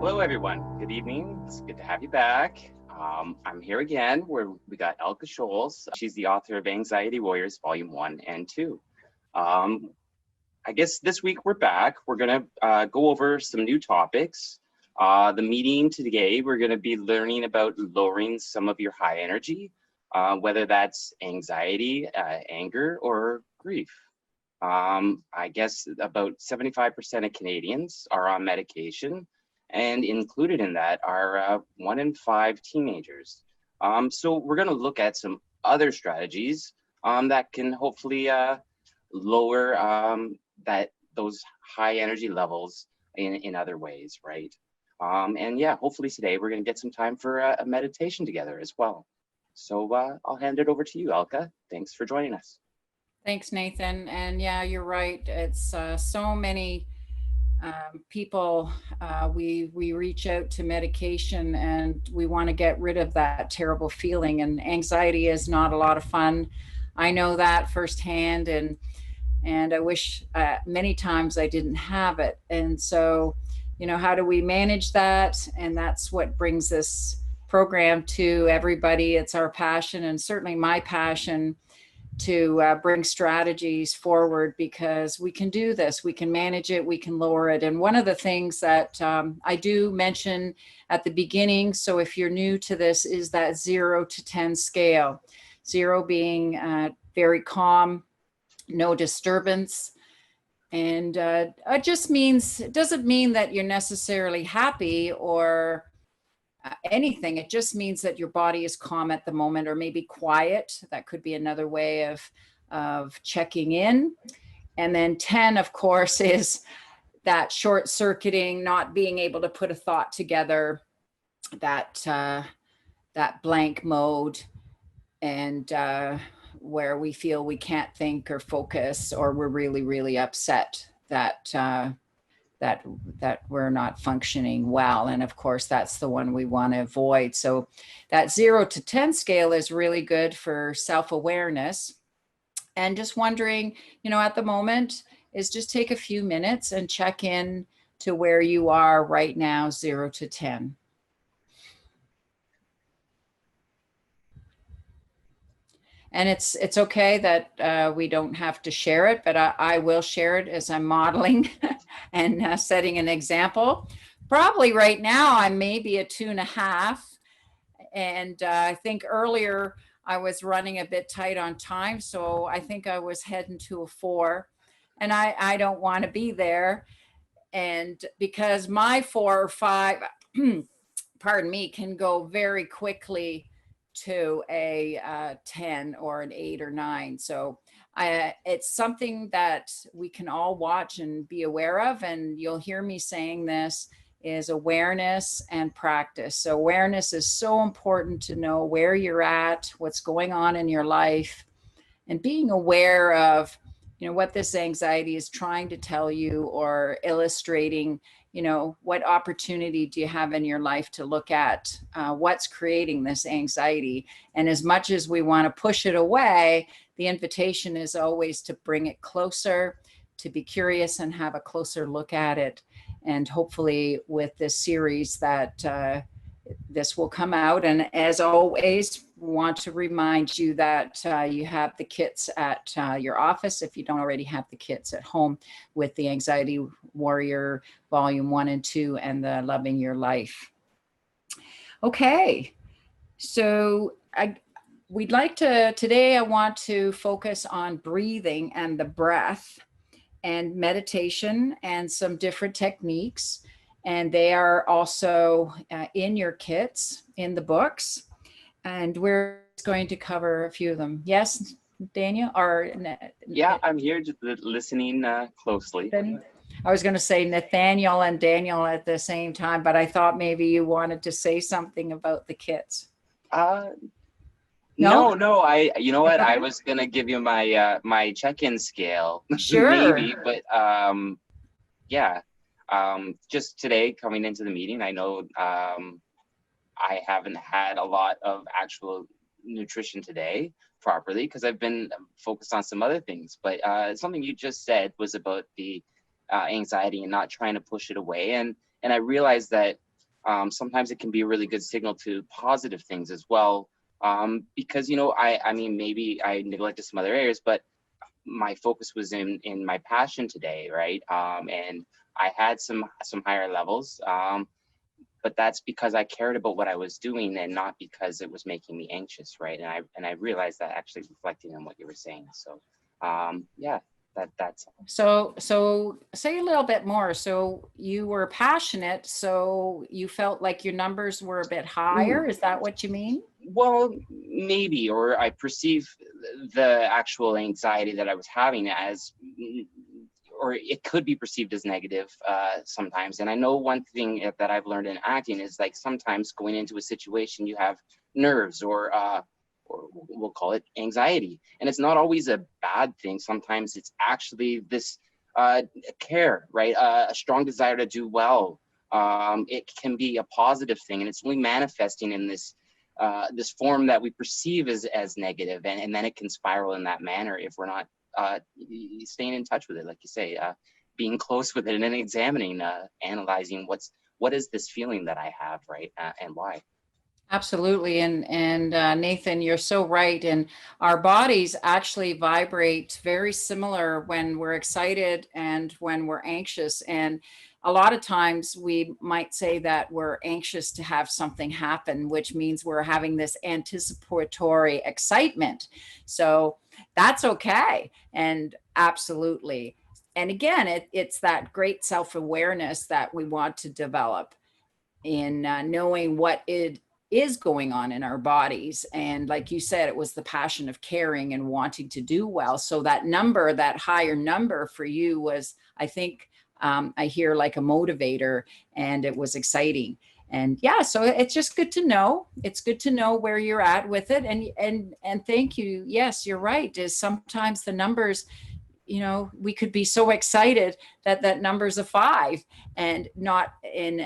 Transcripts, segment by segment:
Hello, everyone. Good evening. It's good to have you back. I'm here again where we got Elke Scholz. She's the author of Anxiety Warriors Volume 1 and 2. I guess this week we're back. We're going to go over some new topics. The meeting today, we're going to be learning about lowering some of your high energy, whether that's anxiety, anger, or grief. I guess about 75% of Canadians are on medication, and included in that are 1 in 5 teenagers. So we're going to look at some other strategies that can hopefully lower those high energy levels in other ways, right? And yeah, hopefully today we're going to get some time for a meditation together as well. So I'll hand it over to you, Elke. Thanks for joining us. Thanks, Nathan. And yeah, you're right. It's so many people, we reach out to medication and we want to get rid of that terrible feeling. And anxiety is not a lot of fun. I know that firsthand, and I wish many times I didn't have it. And so, how do we manage that? And that's what brings this program to everybody. It's our passion, and certainly my passion, to bring strategies forward, because we can do this, we can manage it, we can lower it. And one of the things that I do mention at the beginning, so if you're new to this, is that 0 to 10 scale. 0 being very calm, no disturbance. And it doesn't mean that you're necessarily happy or anything. It just means that your body is calm at the moment, or maybe quiet. That could be another way of checking in. And then 10, of course, is that short circuiting, not being able to put a thought together, that blank mode, and where we feel we can't think or focus, or we're really, really upset that we're not functioning well. And of course, that's the one we want to avoid. So that 0 to 10 scale is really good for self-awareness. And just wondering, at the moment, is just take a few minutes and check in to where you are right now, 0 to 10. And it's okay that we don't have to share it, but I will share it as I'm modeling and setting an example. Probably right now I'm maybe a 2.5. And I think earlier I was running a bit tight on time, so I think I was heading to a 4. And I don't want to be there. And because my 4 or 5, pardon me, can go very quickly to a 10 or an 8 or 9. So it's something that we can all watch and be aware of. And you'll hear me saying this is awareness and practice. So awareness is so important, to know where you're at, what's going on in your life, and being aware of, what this anxiety is trying to tell you, or illustrating, what opportunity do you have in your life to look at what's creating this anxiety. And as much as we want to push it away, the invitation is always to bring it closer, to be curious and have a closer look at it. And hopefully with this series that this will come out. And as always, want to remind you that you have the kits at your office, if you don't already have the kits at home, with the Anxiety Warrior Volume 1 and 2 and the Loving Your Life. Okay, so we'd like to, today I want to focus on breathing and the breath and meditation and some different techniques. And they are also in your kits, in the books. And we're going to cover a few of them. Yes, Daniel? Yeah, I'm here just listening closely. I was going to say Nathaniel and Daniel at the same time, but I thought maybe you wanted to say something about the kits. No. You know what? I was going to give you my my check-in scale. Sure. Maybe, but yeah. Just today coming into the meeting, I know I haven't had a lot of actual nutrition today properly because I've been focused on some other things. But something you just said was about the anxiety and not trying to push it away. And I realized that sometimes it can be a really good signal to positive things as well. Because, you know, I mean, maybe I neglected some other areas, but my focus was in my passion today, right? And I had some higher levels, but that's because I cared about what I was doing and not because it was making me anxious, right? And I realized that actually reflecting on what you were saying. So, yeah, that's So say a little bit more. So you were passionate, so you felt like your numbers were a bit higher. Is that what you mean? well, maybe, or I perceive the actual anxiety that I was having as, or it could be perceived as negative sometimes. And I know one thing that I've learned in acting is like sometimes going into a situation, you have nerves or we'll call it anxiety. And it's not always a bad thing. Sometimes it's actually this care, right? A strong desire to do well. It can be a positive thing, and it's only manifesting in this form that we perceive as negative, and then it can spiral in that manner if we're not staying in touch with it, like you say, being close with it, and then examining, analyzing what is this feeling that I have, right, and why. Absolutely. And Nathan, you're so right. And our bodies actually vibrate very similar when we're excited and when we're anxious. And a lot of times we might say that we're anxious to have something happen, which means we're having this anticipatory excitement. So that's okay. And absolutely. And again, it's that great self-awareness that we want to develop in knowing what it is going on in our bodies. And like you said, it was the passion of caring and wanting to do well. So that number, that higher number for you was, I think, I hear like a motivator, and it was exciting. And yeah, so it's just good to know. It's good to know where you're at with it. And thank you. Yes, you're right. Is sometimes the numbers, we could be so excited that that number's a 5, and not in,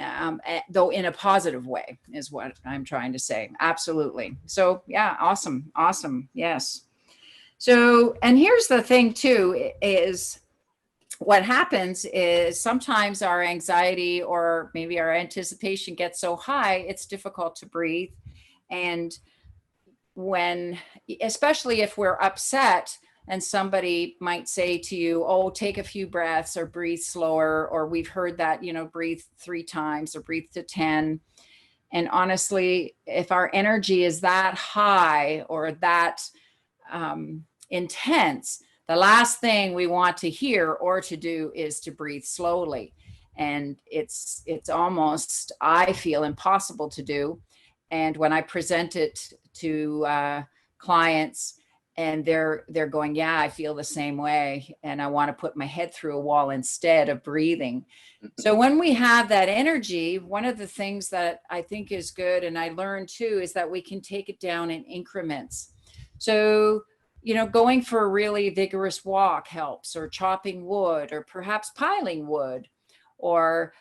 though in a positive way is what I'm trying to say. Absolutely. So yeah, awesome. Awesome. Yes. So, and here's the thing too, is what happens is sometimes our anxiety or maybe our anticipation gets so high, it's difficult to breathe. And when, especially if we're upset, and somebody might say to you, oh, take a few breaths or breathe slower, or we've heard that, breathe 3 times or breathe to 10. And honestly, if our energy is that high or that intense, the last thing we want to hear or to do is to breathe slowly. And it's almost, I feel, impossible to do. And when I present it to clients, and they're going, yeah, I feel the same way, and I want to put my head through a wall instead of breathing. So when we have that energy, one of the things that I think is good, and I learned too, is that we can take it down in increments. So going for a really vigorous walk helps, or chopping wood, or perhaps piling wood, or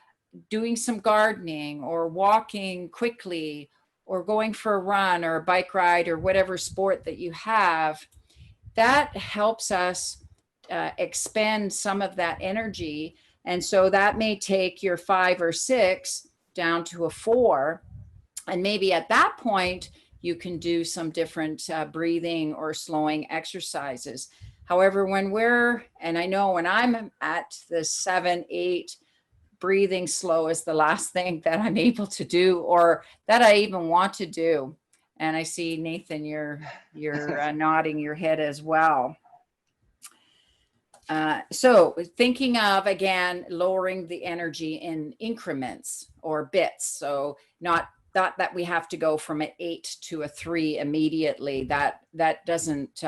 doing some gardening, or walking quickly, or going for a run or a bike ride, or whatever sport that you have. That helps us expend some of that energy. And so that may take your 5 or 6 down to a 4. And maybe at that point, you can do some different breathing or slowing exercises. However, and I know when I'm at the 7, 8, breathing slow is the last thing that I'm able to do, or that I even want to do. And I see, Nathan, you're nodding your head as well. So thinking of, again, lowering the energy in increments or bits. So not that we have to go from an 8 to a 3 immediately. That doesn't,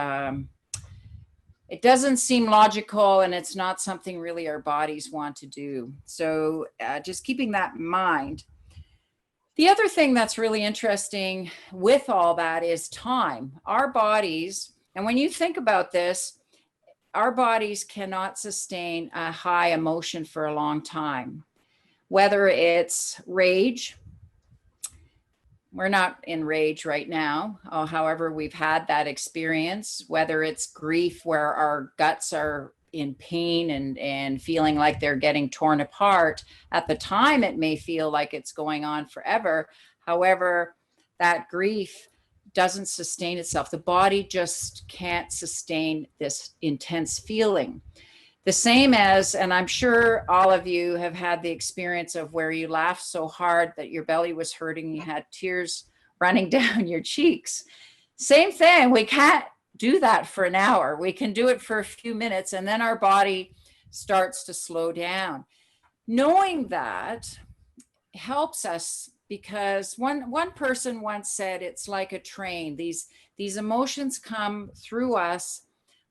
it doesn't seem logical, and it's not something really our bodies want to do. So just keeping that in mind. The other thing that's really interesting with all that is time. Our bodies, and when you think about this, our bodies cannot sustain a high emotion for a long time. Whether it's rage, we're not in rage right now. However, we've had that experience, whether it's grief where our guts are in pain and feeling like they're getting torn apart. At the time, it may feel like it's going on forever. However, that grief doesn't sustain itself. The body just can't sustain this intense feeling. The same as, and I'm sure all of you have had the experience of where you laughed so hard that your belly was hurting, you had tears running down your cheeks. Same thing. We can't do that for an hour. We can do it for a few minutes, and then our body starts to slow down. Knowing that helps us, because one person once said it's like a train. These emotions come through us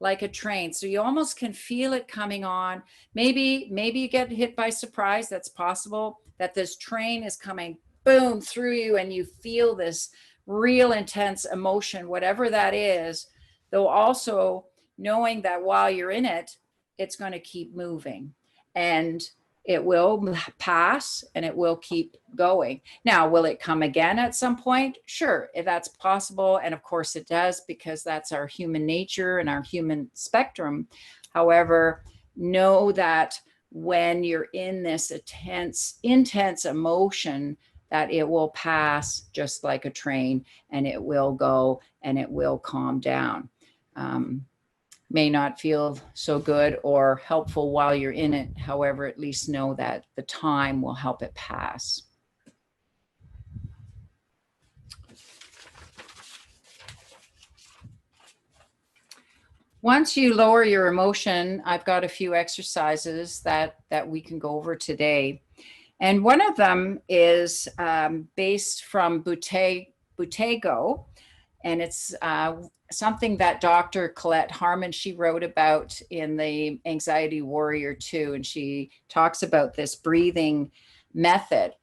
like a train. So you almost can feel it coming on. Maybe you get hit by surprise. That's possible, that this train is coming boom through you and you feel this real intense emotion, whatever that is, though also knowing that while you're in it, it's going to keep moving and it will pass and it will keep going. Now, will it come again at some point? Sure, if that's possible. And of course it does, because that's our human nature and our human spectrum. However, know that when you're in this intense emotion, that it will pass just like a train, and it will go and it will calm down. May not feel so good or helpful while you're in it. However, at least know that the time will help it pass. Once you lower your emotion, I've got a few exercises that we can go over today. And one of them is based from Buteyko, and it's something that Dr. Colette Harmon, she wrote about in the Anxiety Warrior 2, and she talks about this breathing method.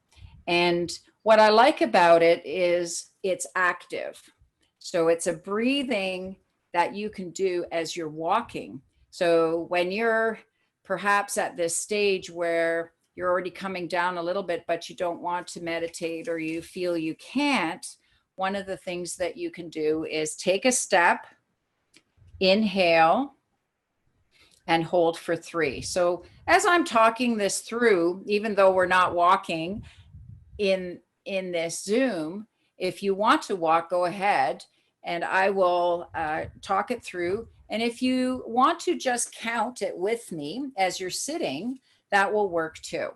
And what I like about it is it's active. So it's a breathing that you can do as you're walking. So when you're perhaps at this stage where you're already coming down a little bit, but you don't want to meditate or you feel you can't, one of the things that you can do is take a step, inhale, and hold for 3. So as I'm talking this through, even though we're not walking in this Zoom, if you want to walk, go ahead, and I will talk it through. And if you want to just count it with me as you're sitting, that will work too.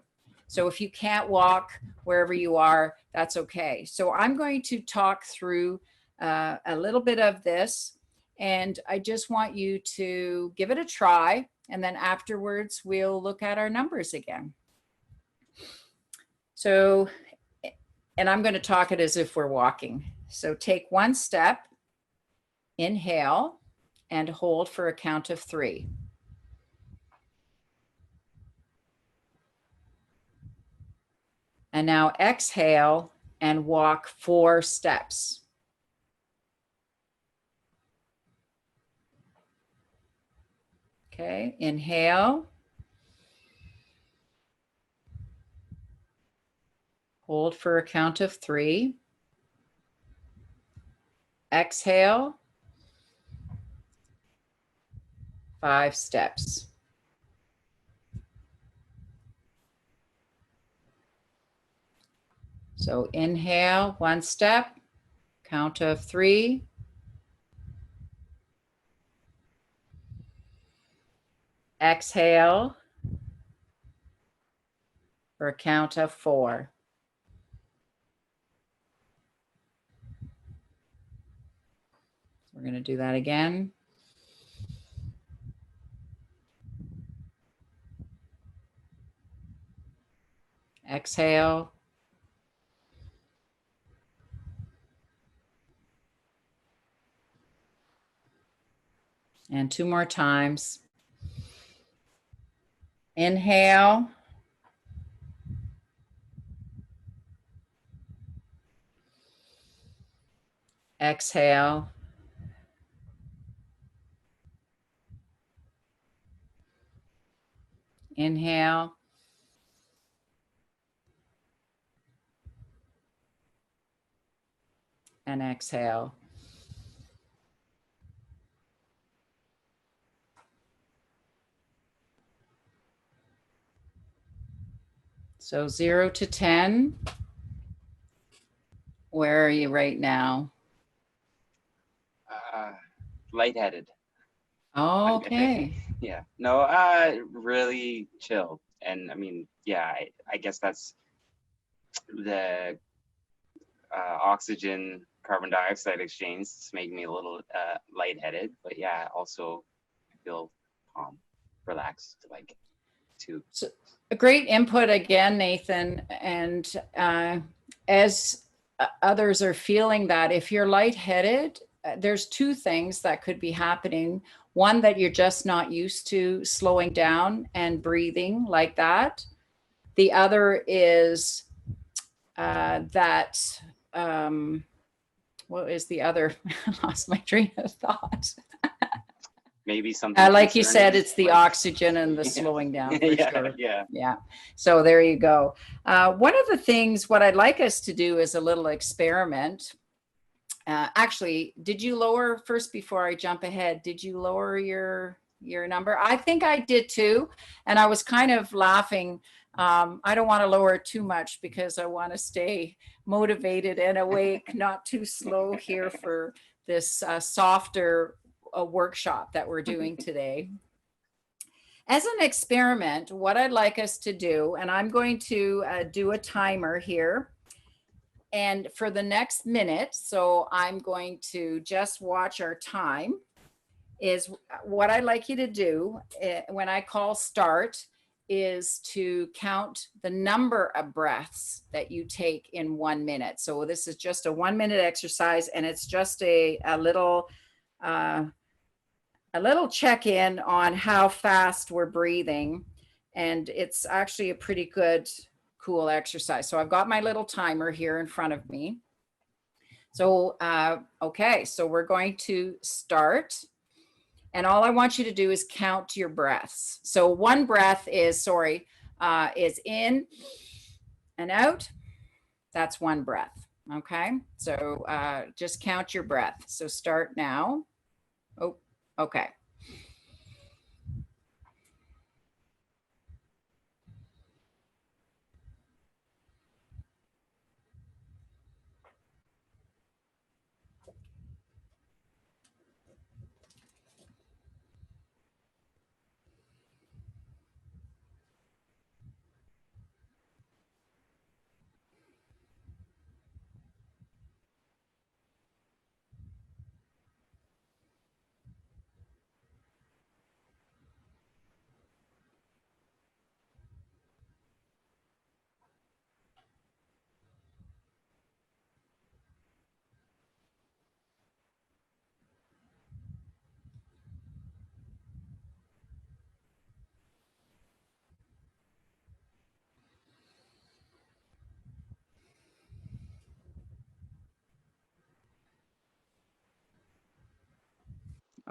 So if you can't walk wherever you are, that's okay. So I'm going to talk through a little bit of this, and I just want you to give it a try. And then afterwards, we'll look at our numbers again. So, and I'm going to talk it as if we're walking. So take one step, inhale, and hold for a count of 3. And now exhale and walk 4 steps. Okay, inhale. Hold for a count of 3. Exhale. 5 steps. So inhale 1 step, count of 3. Exhale for a count of 4. We're going to do that again. Exhale. And 2 more times. Inhale. Exhale. Inhale. And exhale. So 0 to 10. Where are you right now? Lightheaded. Oh, I think. okay. Yeah. No, really chill. And I mean, yeah, I guess that's the oxygen carbon dioxide exchange is making me a little lightheaded. But yeah, also I feel calm, relaxed, like too. So a great input again, Nathan. And as others are feeling that, if you're lightheaded, there's two things that could be happening. One, that you're just not used to slowing down and breathing like that. The other is that, what is the other? I lost my train of thought. Maybe something Like you said, concerning, it's the like, oxygen and the yeah. slowing down for Yeah, sure. yeah. Yeah. So there you go. One of the things, what I'd like us to do is a little experiment. Actually, did you lower first before I jump ahead? Did you lower your number? I think I did too. And I was kind of laughing. I don't want to lower it too much because I want to stay motivated and awake, not too slow here for this softer workshop that we're doing today. As an experiment, what I'd like us to do, and I'm going to do a timer here. And for the next minute, so I'm going to just watch our time, is what I'd like you to do when I call start is to count the number of breaths that you take in 1 minute. So this is just a 1 minute exercise, and it's just a little check-in on how fast we're breathing. And it's actually a pretty good, cool exercise. So I've got my little timer here in front of me. So, okay, so we're going to start. And all I want you to do is count your breaths. So one breath is in and out. That's one breath. Okay, so just count your breath. So start now. Oh, okay.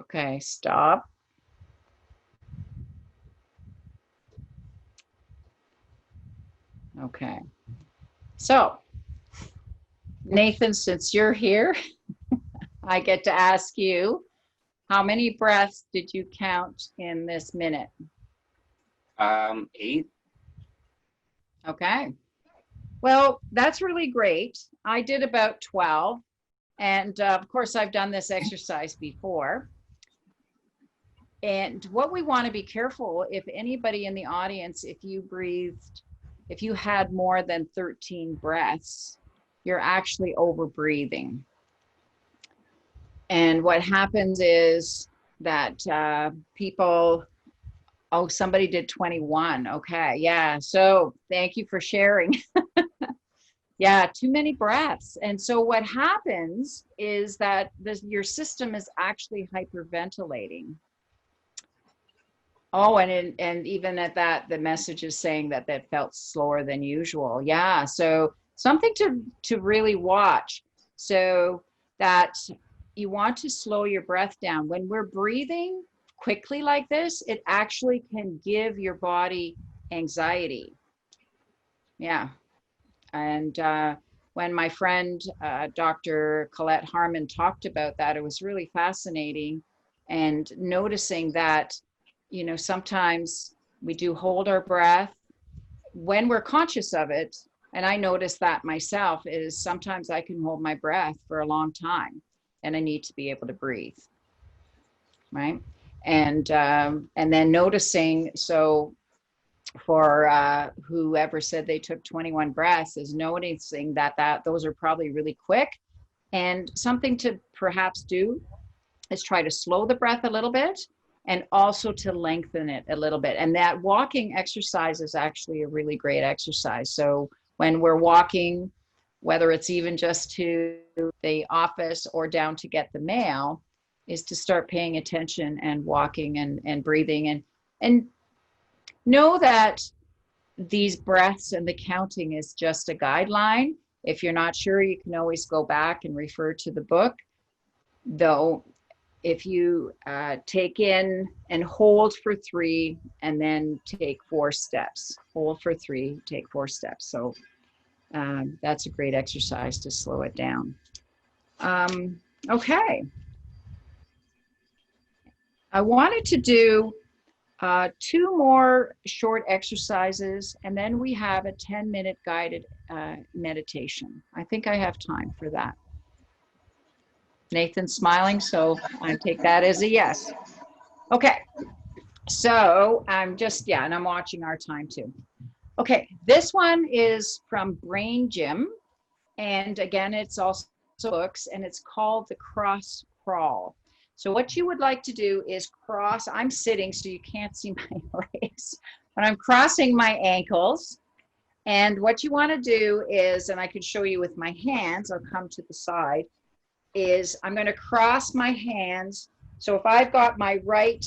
Okay, stop. Okay. So, Nathan, since you're here, I get to ask you, how many breaths did you count in this minute? 8. Okay. Well, that's really great. I did about 12. And of course, I've done this exercise before. And what we want to be careful, if anybody in the audience, if you had more than 13 breaths, you're actually over breathing. And what happens is that somebody did 21. Okay. Yeah. So thank you for sharing. Yeah, too many breaths. And so what happens is that your system is actually hyperventilating. Oh, and even at that, the message is saying that felt slower than usual. Yeah, so something to really watch. So that you want to slow your breath down. When we're breathing quickly like this, it actually can give your body anxiety. Yeah. And when my friend, Dr. Colette Harmon, talked about that, it was really fascinating. And noticing that, sometimes we do hold our breath when we're conscious of it, and I notice that myself, is sometimes I can hold my breath for a long time and I need to be able to breathe, right? And then noticing, so for whoever said they took 21 breaths, is noticing that those are probably really quick. And something to perhaps do is try to slow the breath a little bit and also to lengthen it a little bit. And that walking exercise is actually a really great exercise. So when we're walking, whether it's even just to the office or down to get the mail, is to start paying attention and walking and breathing, and know that these breaths and the counting is just a guideline. If you're not sure, you can always go back and refer to the book. Though, if you take in and hold for 3 and then take 4 steps, hold for 3, take 4 steps. So that's a great exercise to slow it down. Okay. I wanted to do 2 more short exercises, and then we have a 10-minute guided meditation. I think I have time for that. Nathan's smiling, so I take that as a yes. Okay, so I'm just, and I'm watching our time too. Okay, this one is from Brain Gym, and again, it's also books, and it's called the Cross Crawl. So what you would like to do is cross, I'm sitting so you can't see my legs, but I'm crossing my ankles. And what you want to do is, and I can show you with my hands, I'll come to the side, is I'm going to cross my hands. So if I've got my right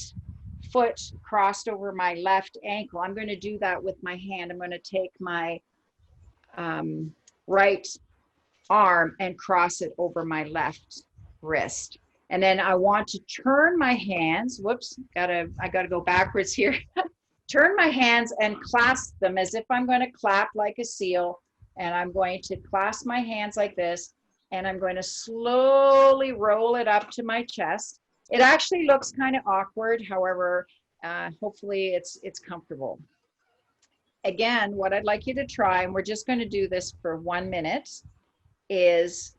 foot crossed over my left ankle, I'm going to do that with my hand. I'm going to take my right arm and cross it over my left wrist. And then I want to turn my hands, whoops, I gotta go backwards here. Turn my hands and clasp them as if I'm going to clap like a seal. And I'm going to clasp my hands like this, and I'm going to slowly roll it up to my chest. It actually looks kind of awkward. However, hopefully it's comfortable. Again, what I'd like you to try, and we're just going to do this for 1 minute, is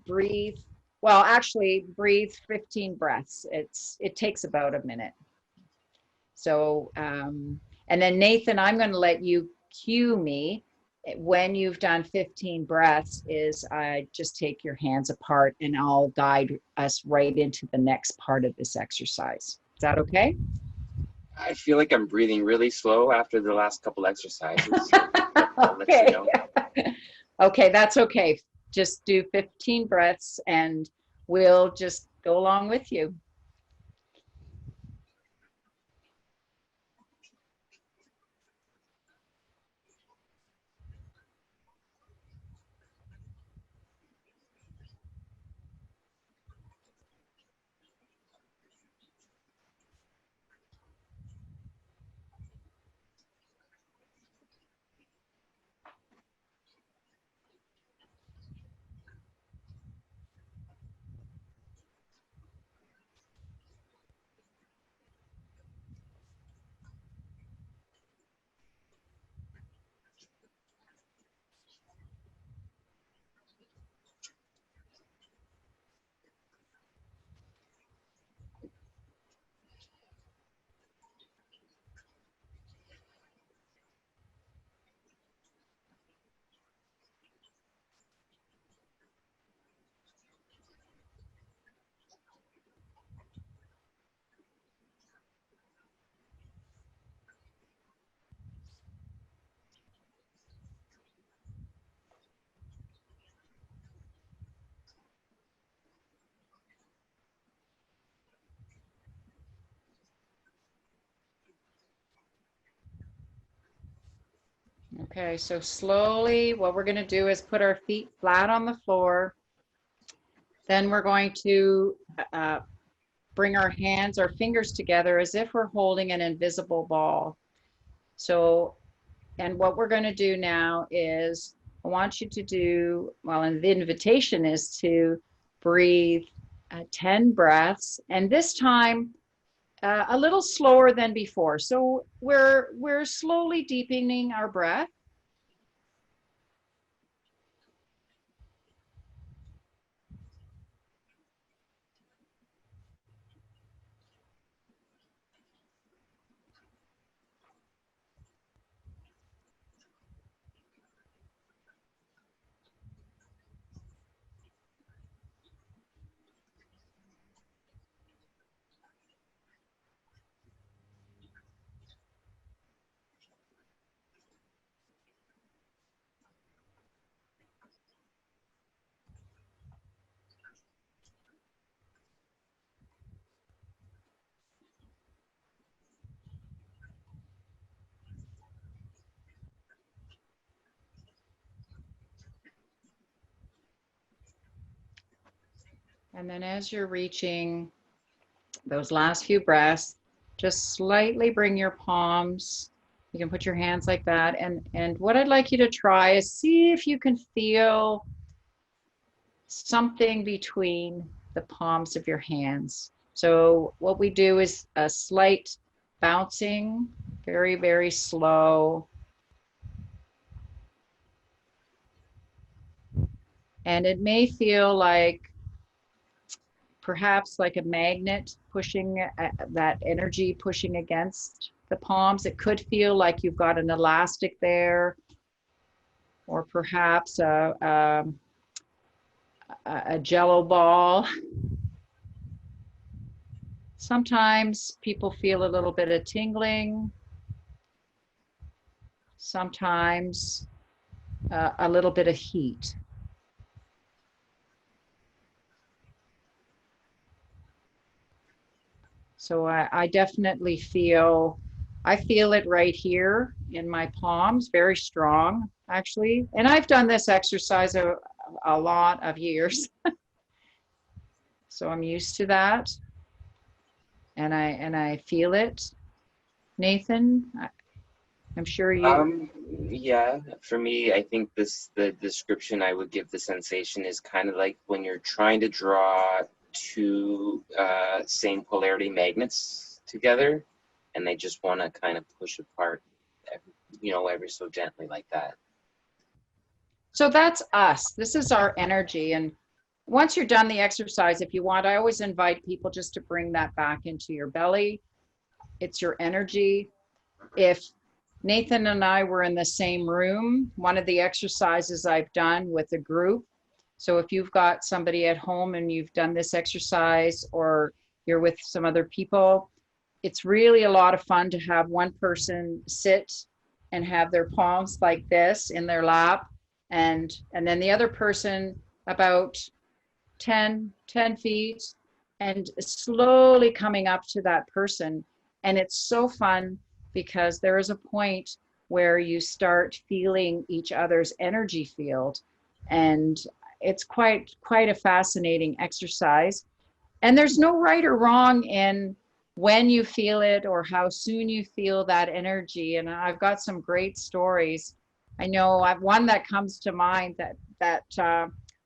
breathe. Well, actually, breathe 15 breaths. It takes about a minute. So, and then Nathan, I'm going to let you cue me when you've done 15 breaths. Is just take your hands apart, and I'll guide us right into the next part of this exercise. Is that okay? I feel like I'm breathing really slow after the last couple exercises. Okay. You know. Okay, that's okay. Just do 15 breaths and we'll just go along with you. Okay, so slowly what we're going to do is put our feet flat on the floor. Then we're going to bring our hands, our fingers together as if we're holding an invisible ball. So, and what we're going to do now is I want you to do, well, and the invitation is to breathe 10 breaths. And this time, a little slower than before. So we're slowly deepening our breath. And then as you're reaching those last few breaths, just slightly bring your palms. You can put your hands like that. And what I'd like you to try is see if you can feel something between the palms of your hands. So what we do is a slight bouncing, very, very slow. And it may feel like perhaps like a magnet pushing that energy pushing against the palms. It could feel like you've got an elastic there, or perhaps a jello ball. Sometimes people feel a little bit of tingling. Sometimes a little bit of heat. So I definitely I feel it right here in my palms, very strong, actually. And I've done this exercise a lot of years. So I'm used to that. And I feel it. Nathan, I'm sure you. Yeah, for me, I think the description I would give the sensation is kind of like when you're trying to draw two same polarity magnets together, and they just want to kind of push apart, every so gently like that. So that's us. This is our energy. And once you're done the exercise, if you want, I always invite people just to bring that back into your belly. It's your energy. If Nathan and I were in the same room, one of the exercises I've done with a group. So if you've got somebody at home and you've done this exercise, or you're with some other people, it's really a lot of fun to have one person sit and have their palms like this in their lap, and then the other person about 10 feet, and slowly coming up to that person. And it's so fun because there is a point where you start feeling each other's energy field, and it's quite a fascinating exercise. And there's no right or wrong in when you feel it or how soon you feel that energy. And I've got some great stories. I know I've one that comes to mind that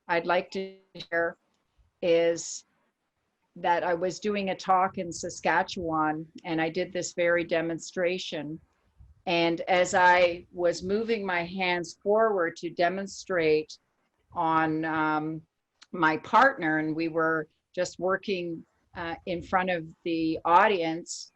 I'd like to share is that I was doing a talk in Saskatchewan, and I did this very demonstration. And as I was moving my hands forward to demonstrate on my partner, and we were just working in front of the audience,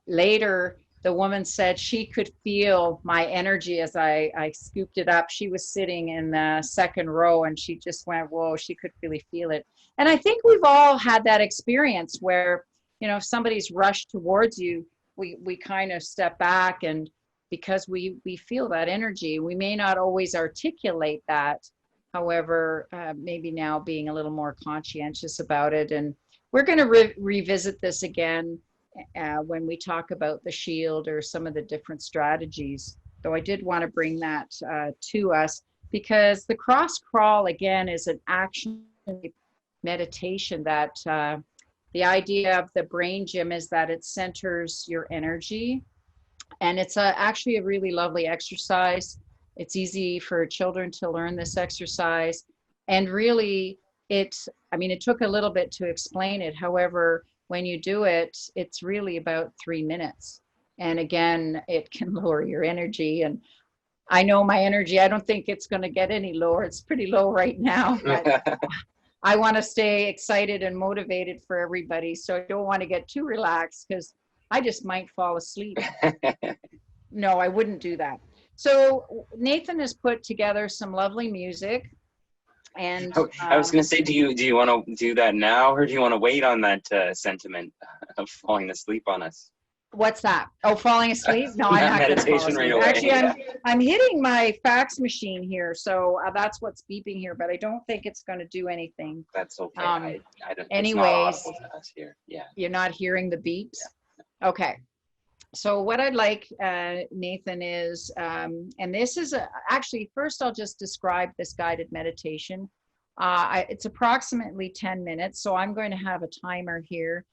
later the woman said she could feel my energy as I scooped it up. She was sitting in the second row, and she just went, whoa, she could really feel it. And I think we've all had that experience where, if somebody's rushed towards you, we kind of step back, and because we feel that energy, we may not always articulate that. However, maybe now being a little more conscientious about it. And we're going to revisit this again when we talk about the shield or some of the different strategies. Though I did want to bring that to us, because the cross crawl, again, is an action meditation that the idea of the brain gym is that it centers your energy. And it's actually a really lovely exercise. It's easy for children to learn this exercise. And really, it took a little bit to explain it. However, when you do it, it's really about 3 minutes. And again, it can lower your energy. And I know my energy, I don't think it's going to get any lower. It's pretty low right now, but I want to stay excited and motivated for everybody. So I don't want to get too relaxed because I just might fall asleep. No, I wouldn't do that. So Nathan has put together some lovely music. And I was going to say, do you want to do that now, or do you want to wait on that sentiment of falling asleep on us? What's that? Oh, falling asleep? No, I'm not going to fall asleep. Right away. Actually, I'm hitting my fax machine here, so that's what's beeping here. But I don't think it's going to do anything. That's okay. I don't. Anyways, it's not audible to us here. Yeah. You're not hearing the beeps. Yeah. Okay. So what I'd like, Nathan, is, and this is actually, first I'll just describe this guided meditation. It's approximately 10 minutes, so I'm going to have a timer here.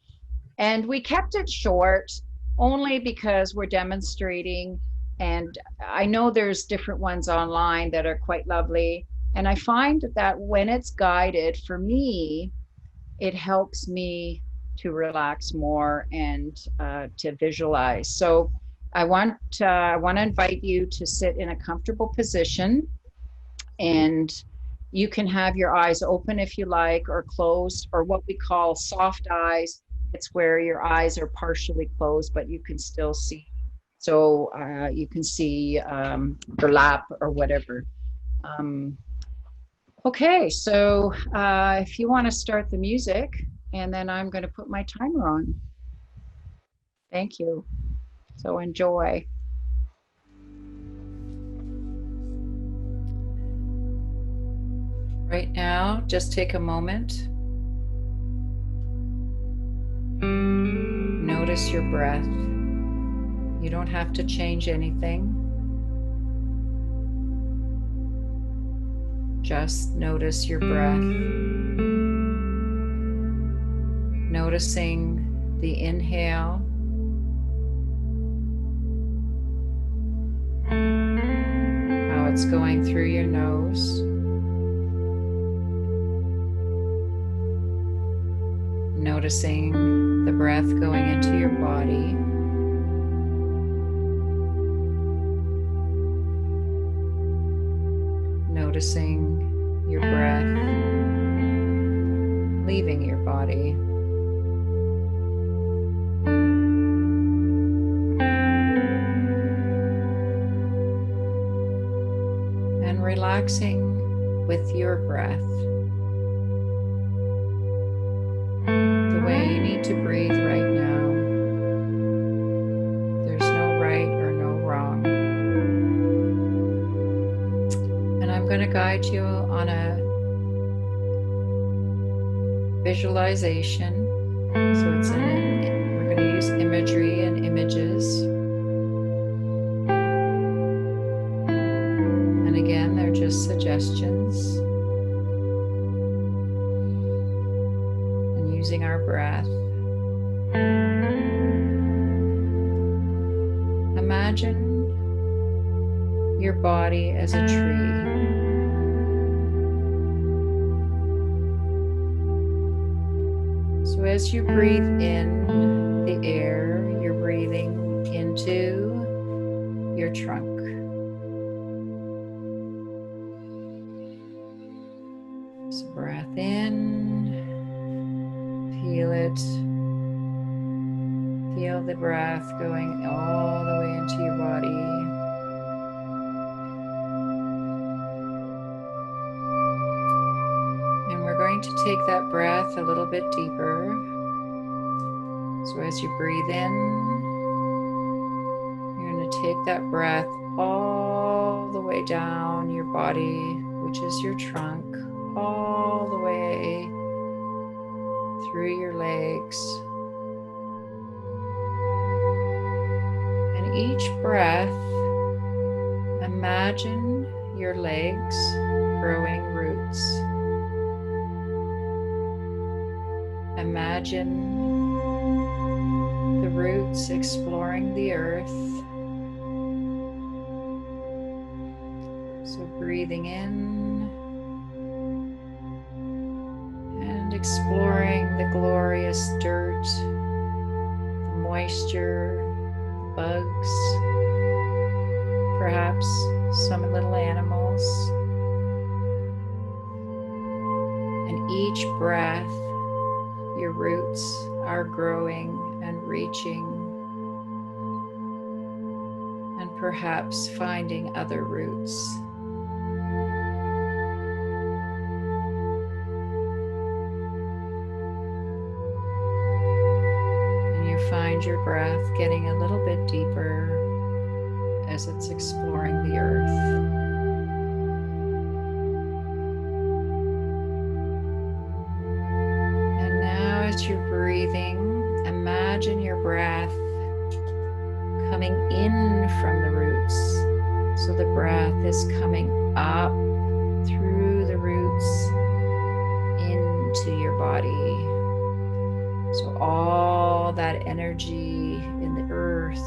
And we kept it short only because we're demonstrating, and I know there's different ones online that are quite lovely. And I find that when it's guided, for me, it helps me to relax more and to visualize. So I want to invite you to sit in a comfortable position, and you can have your eyes open if you like, or closed, or what we call soft eyes. It's where your eyes are partially closed, but you can still see. So you can see your lap or whatever. Okay, so if you want to start the music, and then I'm going to put my timer on. Thank you. So enjoy. Right now, just take a moment. Notice your breath. You don't have to change anything. Just notice your breath. Noticing the inhale, how it's going through your nose, noticing the breath going into your body, noticing your breath leaving your body. And relaxing with your breath, the way you need to breathe right now. There's no right or no wrong. And I'm going to guide you on a visualization. So it's we're going to use imagery and images. And again, they're just suggestions. And using our breath. Imagine your body as a tree. So as you breathe in the air, you're breathing into your trunk. So breath in, feel it. Feel the breath going all the way into your body. To take that breath a little bit deeper. So as you breathe in, you're going to take that breath all the way down your body, which is your trunk, all the way through your legs. And each breath, imagine your legs growing roots. Imagine the roots exploring the earth. So breathing in and exploring the glorious dirt, the moisture, bugs, perhaps some little animals. And each breath, your roots are growing and reaching, and perhaps finding other roots. And you find your breath getting a little bit deeper as it's exploring the earth. As you're breathing, imagine your breath coming in from the roots. So the breath is coming up through the roots into your body. So all that energy in the earth,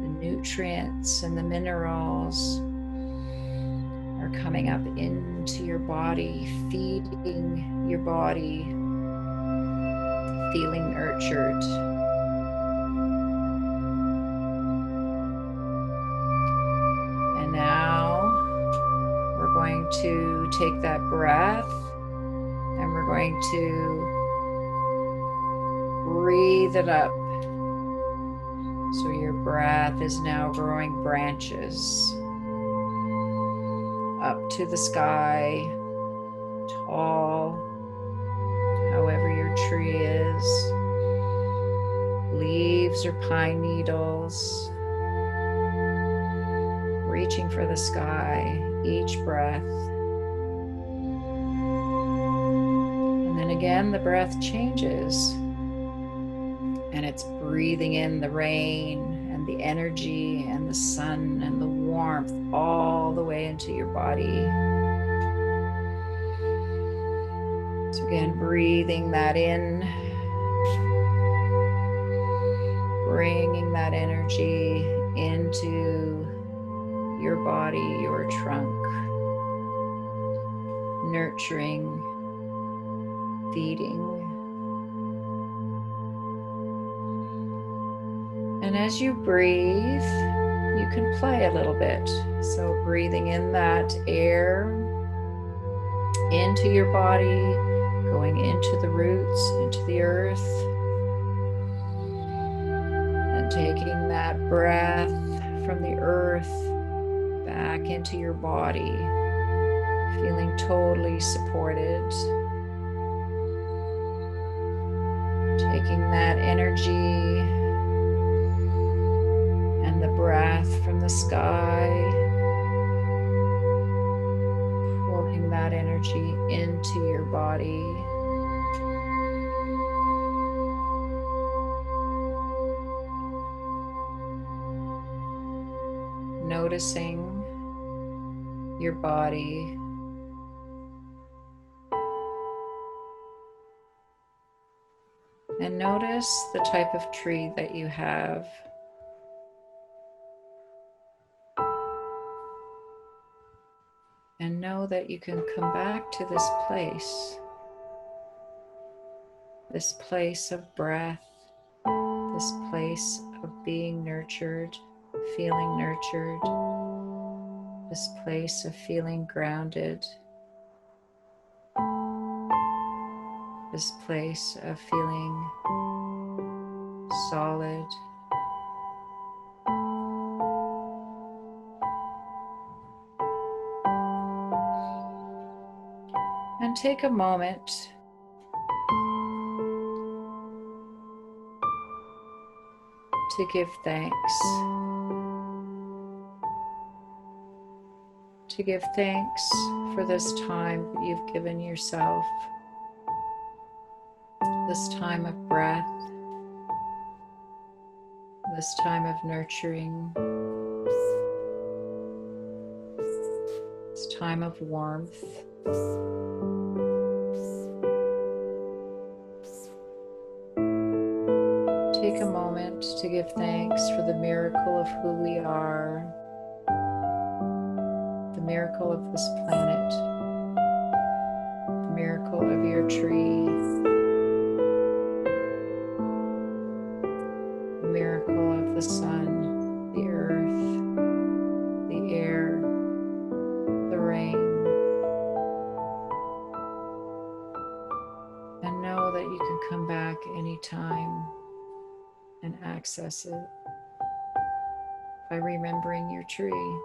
the nutrients and the minerals are coming up into your body, feeding your body, feeling nurtured. And now we're going to take that breath and we're going to breathe it up. So your breath is now growing branches up to the sky, tall, however your tree is, leaves or pine needles, reaching for the sky, each breath. And then again, the breath changes, and it's breathing in the rain and the energy and the sun and the warmth all the way into your body. So again, breathing that in, bringing that energy into your body, your trunk, nurturing, feeding. And as you breathe, you can play a little bit. So breathing in that air into your body, going into the roots, into the earth, and taking that breath from the earth back into your body, feeling totally supported. Taking that energy and the breath from the sky, pulling that energy into your body. Noticing your body. And notice the type of tree that you have. And know that you can come back to this place of breath, this place of being nurtured, feeling nurtured, this place of feeling grounded, this place of feeling solid. And take a moment to give thanks. To give thanks for this time that you've given yourself, this time of breath, this time of nurturing, this time of warmth. Take a moment to give thanks for the miracle of who we are, the miracle of this planet, the miracle of your tree, the miracle of the sun, the earth, the air, the rain. And know that you can come back anytime and access it by remembering your tree.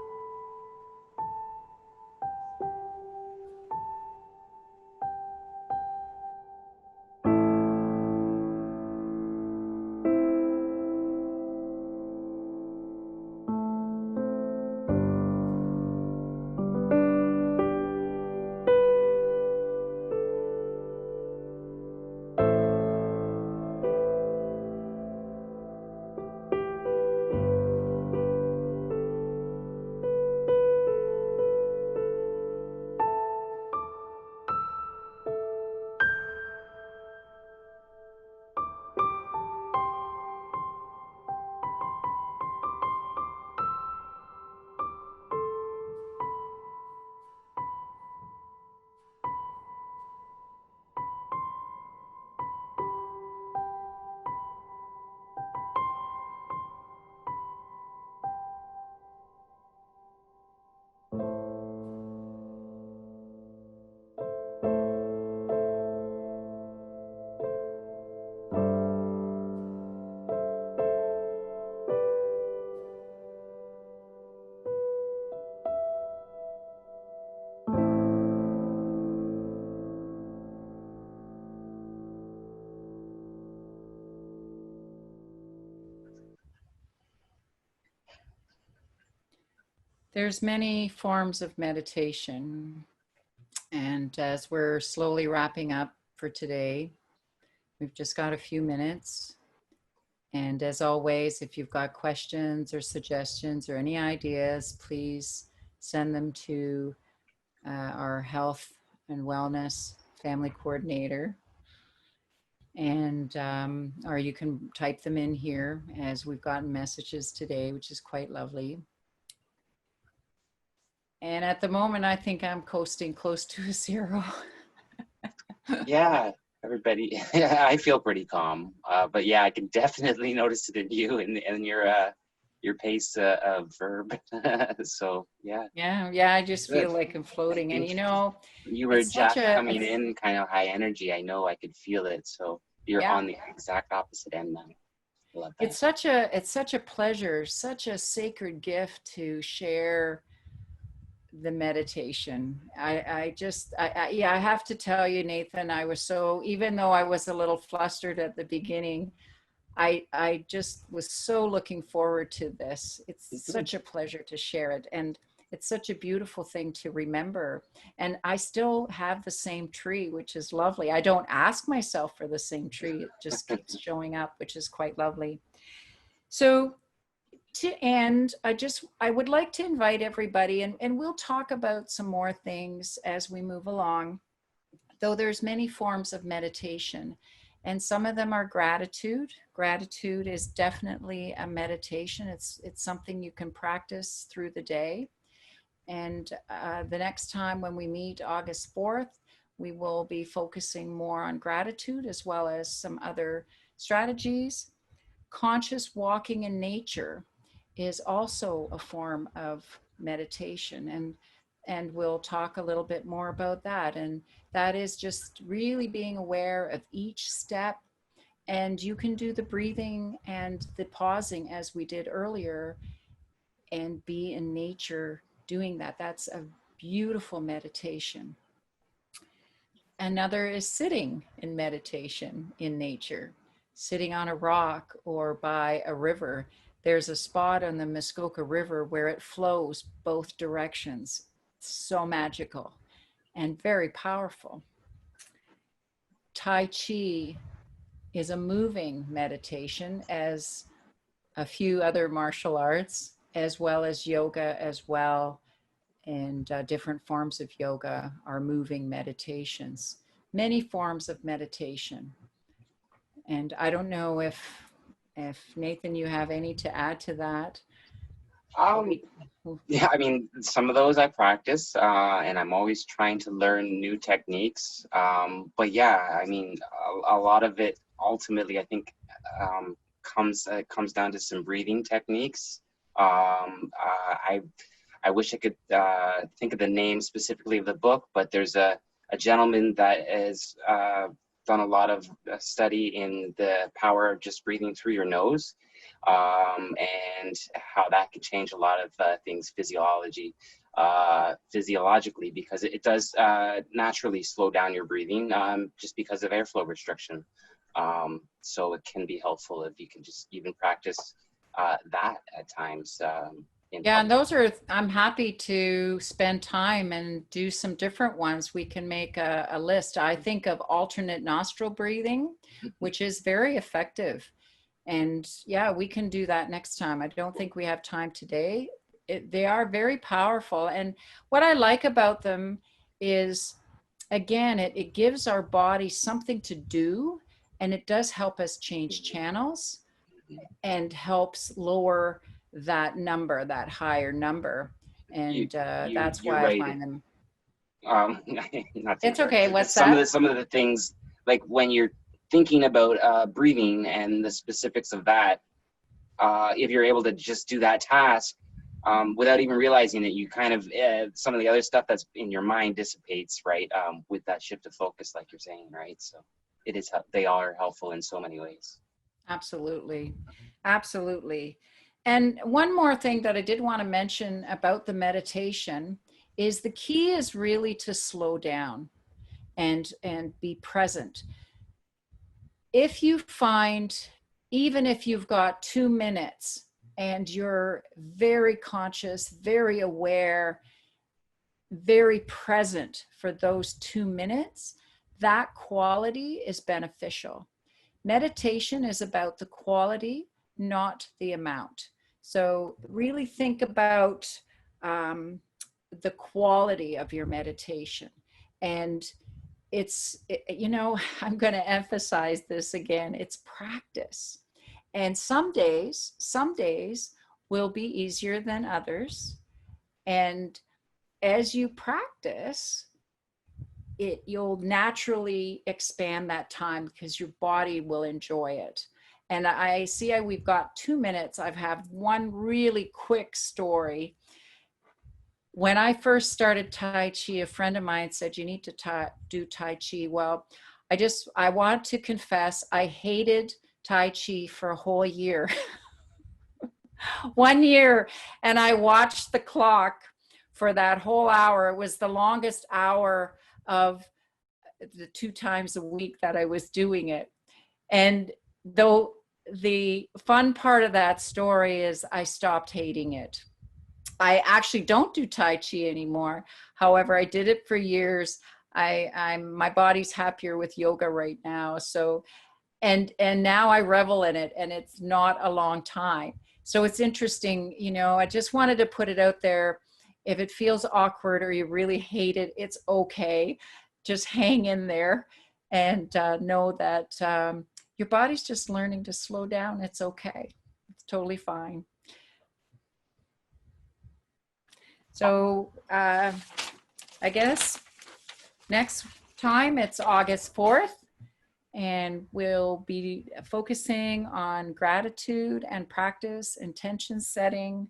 There's many forms of meditation. And as we're slowly wrapping up for today, we've just got a few minutes. And as always, if you've got questions or suggestions or any ideas, please send them to our health and wellness family coordinator. And, or you can type them in here as we've gotten messages today, which is quite lovely. And at the moment, I think I'm coasting close to a 0. Yeah, everybody. I feel pretty calm, but yeah, I can definitely notice it in you and your pace of verb. So yeah. Yeah. I just Good. feel like I'm floating, I and think you were it's such just a coming in kind of high energy. I know I could feel it. So you're yeah. on the exact opposite end now. I love that. It's such a pleasure, such a sacred gift to share the meditation. I have to tell you, Nathan, I was so, even though I was a little flustered at the beginning, I just was so looking forward to this. It's such a pleasure to share it. And it's such a beautiful thing to remember. And I still have the same tree, which is lovely. I don't ask myself for the same tree. It just keeps showing up, which is quite lovely. So to end, I would like to invite everybody, and we'll talk about some more things as we move along, though there's many forms of meditation, and some of them are gratitude. Gratitude is definitely a meditation. It's something you can practice through the day. And the next time when we meet, August 4th, we will be focusing more on gratitude as well as some other strategies. Conscious walking in nature is also a form of meditation, and we'll talk a little bit more about that. And that is just really being aware of each step, and you can do the breathing and the pausing as we did earlier and be in nature doing that. That's a beautiful meditation. Another is sitting in meditation in nature, sitting on a rock or by a river. There's a spot on the Muskoka River where it flows both directions. It's so magical and very powerful. Tai Chi is a moving meditation, as a few other martial arts, as well as yoga as well. And different forms of yoga are moving meditations, many forms of meditation. And I don't know if Nathan, you have any to add to that. Um, yeah, I mean, some of those I practice, and I'm always trying to learn new techniques. But yeah, I mean, a lot of it ultimately, I think, comes down to some breathing techniques. I wish I could think of the name specifically of the book, but there's a gentleman that has done a lot of study in the power of just breathing through your nose, and how that could change a lot of things physiologically, because it does naturally slow down your breathing, just because of airflow restriction. So it can be helpful if you can just even practice that at times. Yeah, and those are, I'm happy to spend time and do some different ones. We can make a list. I think of alternate nostril breathing, which is very effective. And yeah, we can do that next time. I don't think we have time today. They are very powerful. And what I like about them is, again, it gives our body something to do, and it does help us change channels and helps lower that number, that higher number. And that's You're why I right. find them. Not to It's interrupt. okay. What's Some of that? the things, like when you're thinking about breathing and the specifics of that, if you're able to just do that task without even realizing it, you kind of some of the other stuff that's in your mind dissipates, right? With that shift of focus, like you're saying, right? So they are helpful in so many ways. Absolutely. Absolutely. And one more thing that I did want to mention about the meditation is the key is really to slow down and be present. If you find, even if you've got 2 minutes and you're very conscious, very aware, very present for those 2 minutes, that quality is beneficial. Meditation is about the quality, not the amount. So really think about the quality of your meditation. And I'm going to emphasize this again, it's practice. And some days will be easier than others. And as you practice, you'll naturally expand that time because your body will enjoy it. And I see we've got 2 minutes. I have one really quick story. When I first started Tai Chi, a friend of mine said, you need to do Tai Chi. Well, I want to confess, I hated Tai Chi for a whole year. 1 year. And I watched the clock for that whole hour. It was the longest hour of the 2 times a week that I was doing it. And though the fun part of that story is I stopped hating it. I actually don't do Tai Chi anymore. However, I did it for years. My body's happier with yoga right now. So, and now I revel in it, and it's not a long time. So it's interesting, I just wanted to put it out there. If it feels awkward or you really hate it, it's okay. Just hang in there and know that your body's just learning to slow down. It's okay. It's totally fine. So I guess next time it's August 4th, and we'll be focusing on gratitude and practice, intention setting,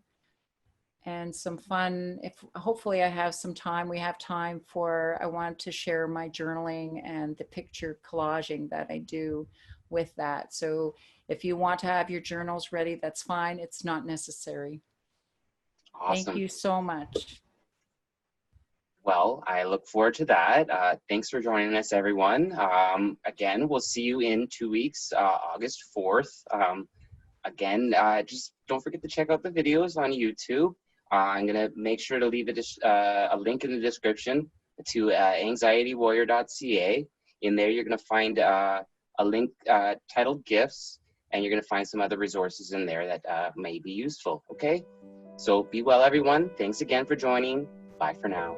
and some fun. Hopefully I have some time, we have time I want to share my journaling and the picture collaging that I do with that. So if you want to have your journals ready, that's fine. It's not necessary. Awesome. Thank you so much. Well, I look forward to that. Thanks for joining us, everyone. Again, we'll see you in 2 weeks, August 4th. Again, just don't forget to check out the videos on YouTube. I'm going to make sure to leave a link in the description to anxietywarrior.ca. In there, you're going to find a link titled Gifts, and you're going to find some other resources in there that may be useful, okay? So be well, everyone. Thanks again for joining. Bye for now.